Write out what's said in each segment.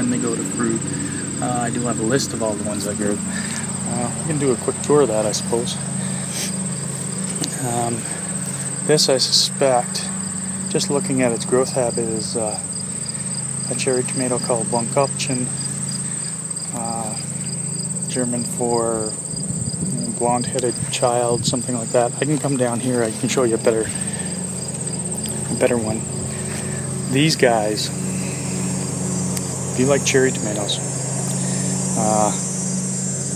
then they go to fruit. I do have a list of all the ones I grew. We can do a quick tour of that, I suppose. This, I suspect, just looking at its growth habit, is a cherry tomato called Blondkopfchen, German for blonde-headed child, something like that. I can come down here, I can show you a better one. These guys, if you like cherry tomatoes,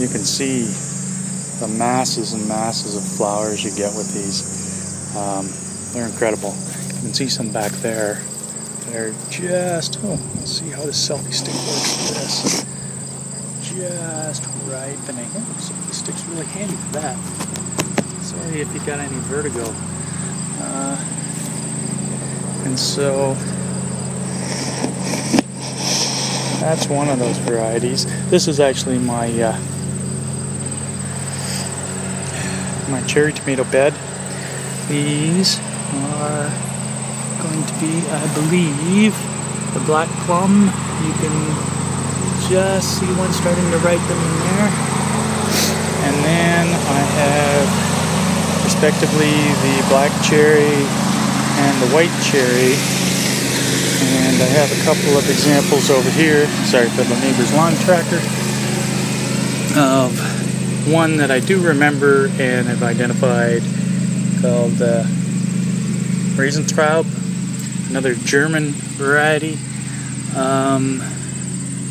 you can see the masses and masses of flowers you get with these. They're incredible. You can see some back there. They're just, let's see how this selfie stick works for this. Just ripening. Oh, selfie stick's really handy for that. Sorry if you got any vertigo. And so that's one of those varieties. This is actually my my cherry tomato bed. These are going to be, I believe, the black plum. You can just see one starting to ripen in there. And then I have respectively the black cherry and the white cherry. And I have a couple of examples over here, sorry for the neighbor's lawn tractor, of one that I do remember and have identified called Riesentraub, another German variety.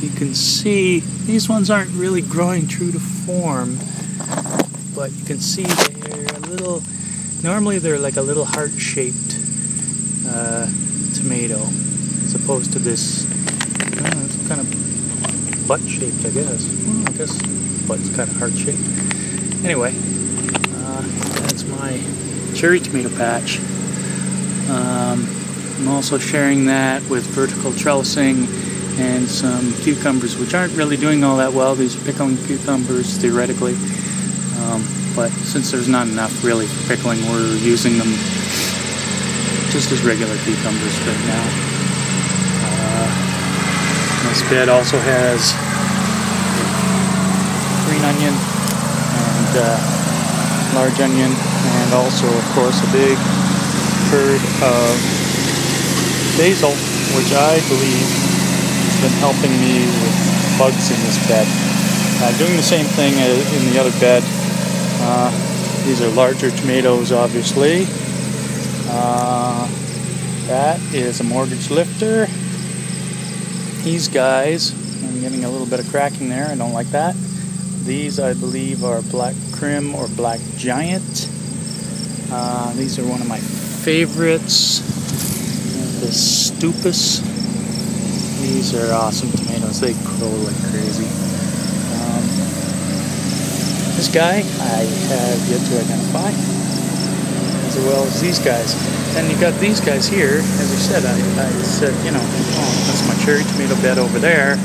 You can see these ones aren't really growing true to form, but you can see they're a little, normally they're like a little heart-shaped tomato, as opposed to this, it's kind of butt-shaped, I guess. Well, I guess butt's kind of heart-shaped. Anyway, that's my cherry tomato patch. I'm also sharing that with vertical trellising and some cucumbers, which aren't really doing all that well. These are pickling cucumbers, theoretically. But since there's not enough really for pickling, we're using them just as regular cucumbers right now. This bed also has green onion and large onion, and also, of course, a big herd of basil, which I believe has been helping me with bugs in this bed. Doing the same thing in the other bed. These are larger tomatoes, obviously. That is a mortgage lifter. These guys, I'm getting a little bit of cracking there, I don't like that. These, I believe, are black crim or black giant. These are one of my favorites. The stupus. These are awesome tomatoes. They grow like crazy. This guy I have yet to identify, as well as these guys. And you got these guys here. As I said, I said, you know, oh, that's my cherry tomato bed over there.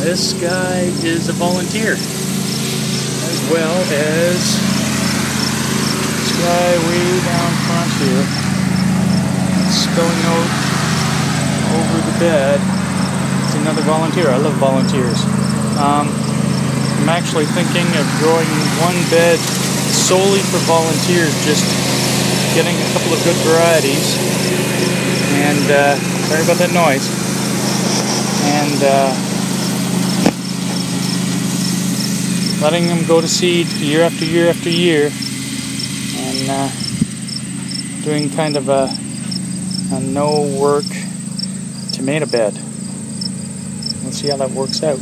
This guy is a volunteer, as well as this guy way down front here. It's spilling out over the bed. It's another volunteer. I love volunteers. I'm actually thinking of growing one bed solely for volunteers, just getting a couple of good varieties. And sorry about that noise. And letting them go to seed year after year after year, and doing kind of a no-work tomato bed. Let's see how that works out.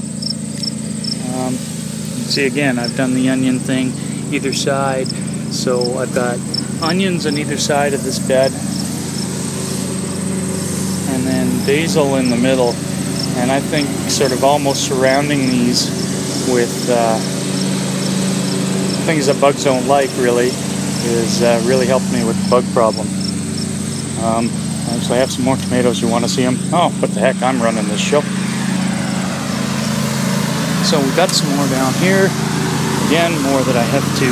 See, again, I've done the onion thing either side, so I've got onions on either side of this bed, and then basil in the middle, and I think sort of almost surrounding these with things that bugs don't like, really, is really helped me with the bug problem. Actually, I have some more tomatoes. You want to see them? Oh, what the heck, I'm running this show. So we've got some more down here. Again, more that I have to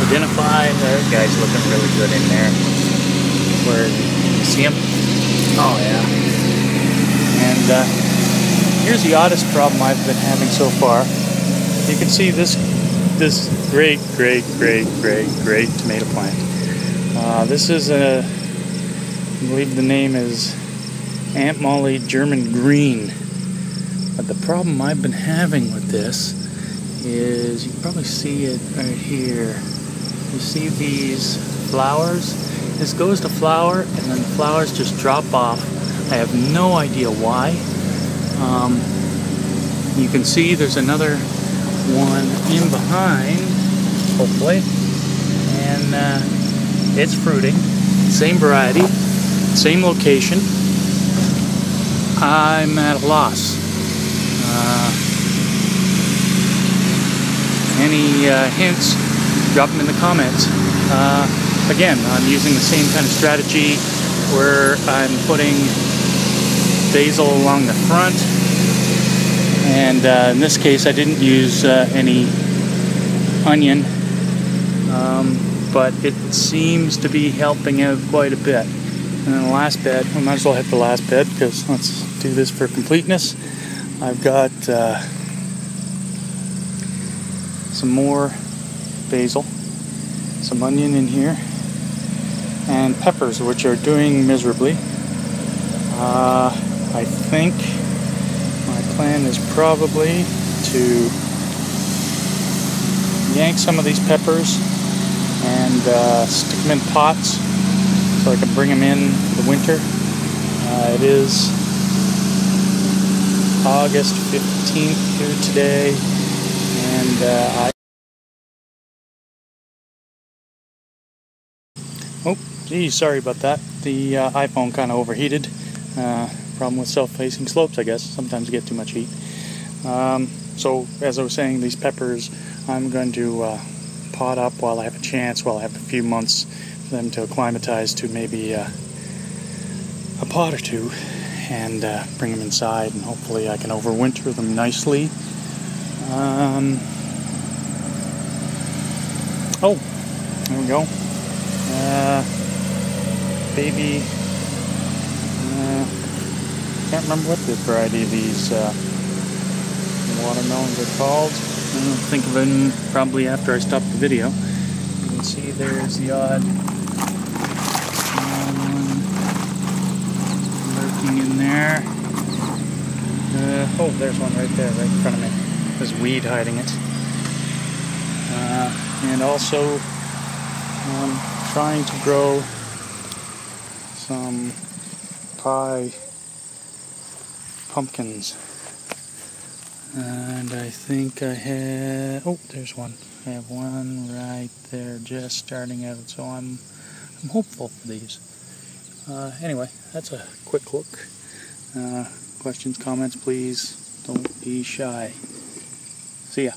identify. That guy's looking really good in there. Where you see him? Oh yeah. And here's the oddest problem I've been having so far. You can see this great tomato plant. This is I believe the name is Aunt Molly German Green. But the problem I've been having with this is, you can probably see it right here. You see these flowers? This goes to flower and then the flowers just drop off. I have no idea why. You can see there's another one in behind, hopefully, and it's fruiting. Same variety, same location. I'm at a loss. Any hints, drop them in the comments. Again, I'm using the same kind of strategy where I'm putting basil along the front, and in this case I didn't use any onion, but it seems to be helping out quite a bit. And then the last bed, I might as well hit the last bed because let's do this for completeness. I've got some more basil, some onion in here, and peppers, which are doing miserably. I think my plan is probably to yank some of these peppers and stick them in pots so I can bring them in for the winter. It is August 15th here today, and oh, geez, sorry about that. The iPhone kind of overheated. Problem with self-facing slopes, I guess. Sometimes you get too much heat. So, as I was saying, these peppers I'm going to pot up while I have a chance, while I have a few months for them to acclimatize to maybe a pot or two, and bring them inside, and hopefully I can overwinter them nicely. Oh, there we go. Baby, can't remember what the variety of these watermelons are called. I'll think of them probably after I stop the video. You can see there's the odd one lurking in there. Oh, there's one right there, right in front of me. There's weed hiding it. And also trying to grow some pie pumpkins, and I think I have, oh, there's one. I have one right there just starting out, so I'm hopeful for these. Anyway, that's a quick look. Questions, comments, please don't be shy. See ya.